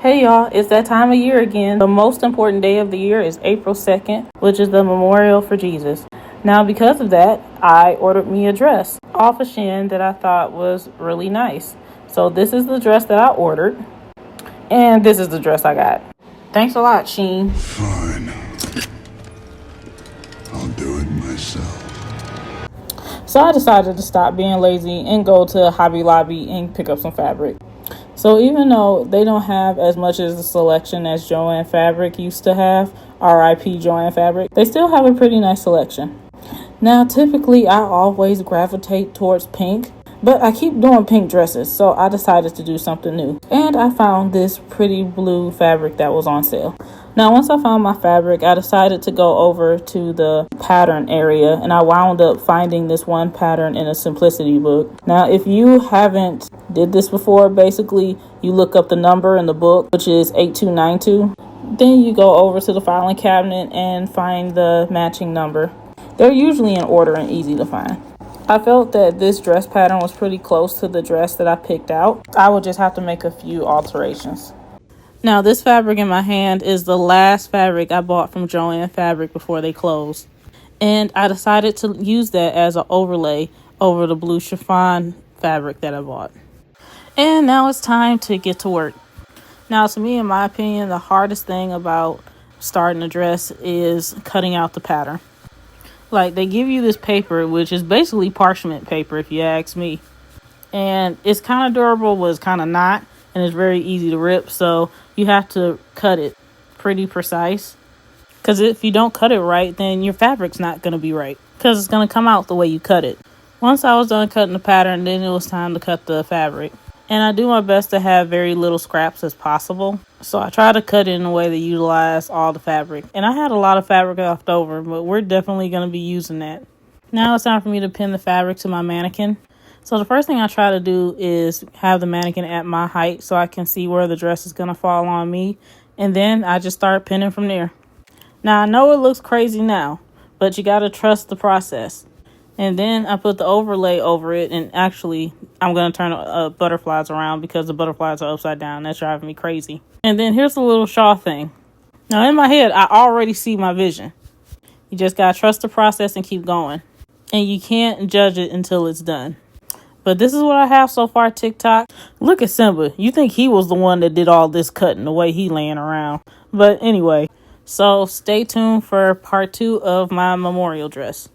Hey y'all, it's that time of year again. The most important day of the year is April 2nd, which is the memorial for Jesus. Now, because of that, I ordered me a dress off of Shein that I thought was really nice. So this is the dress that I ordered, and this is the dress I got. Thanks a lot, Shein. Fine. I'll do it myself. So I decided to stop being lazy and go to Hobby Lobby and pick up some fabric. So even though they don't have as much as the selection as Joann Fabric used to have, RIP Joann Fabric, they still have a pretty nice selection. Now, typically I always gravitate towards pink, but I keep doing pink dresses, so I decided to do something new. And I found this pretty blue fabric that was on sale. Now, once I found my fabric, I decided to go over to the pattern area, and I wound up finding this one pattern in a Simplicity book. Now, if you haven't did this before, basically you look up the number in the book, which is 8292. Then you go over to the filing cabinet and find the matching number. They're usually in order and easy to find. I felt that this dress pattern was pretty close to the dress that I picked out. I would just have to make a few alterations. Now, this fabric in my hand is the last fabric I bought from Joann Fabric before they closed. And I decided to use that as an overlay over the blue chiffon fabric that I bought. And now it's time to get to work. Now, to me, in my opinion, the hardest thing about starting a dress is cutting out the pattern. Like, they give you this paper, which is basically parchment paper, if you ask me. And it's kind of durable, but it's kind of not. And it's very easy to rip, so you have to cut it pretty precise. Because if you don't cut it right, then your fabric's not going to be right. Because it's going to come out the way you cut it. Once I was done cutting the pattern, then it was time to cut the fabric. And I do my best to have very little scraps as possible. So I try to cut it in a way to utilize all the fabric. And I had a lot of fabric left over, but we're definitely going to be using that. Now it's time for me to pin the fabric to my mannequin. So the first thing I try to do is have the mannequin at my height so I can see where the dress is going to fall on me. And then I just start pinning from there. Now I know it looks crazy now, but you got to trust the process. And then I put the overlay over it, and actually I'm going to turn the butterflies around because the butterflies are upside down. That's driving me crazy. And then here's the little shawl thing. Now in my head, I already see my vision. You just got to trust the process and keep going. And you can't judge it until it's done. But this is what I have so far, TikTok. Look at Simba. You think he was the one that did all this cutting the way he laying around. But anyway, so stay tuned for part 2 of my memorial dress.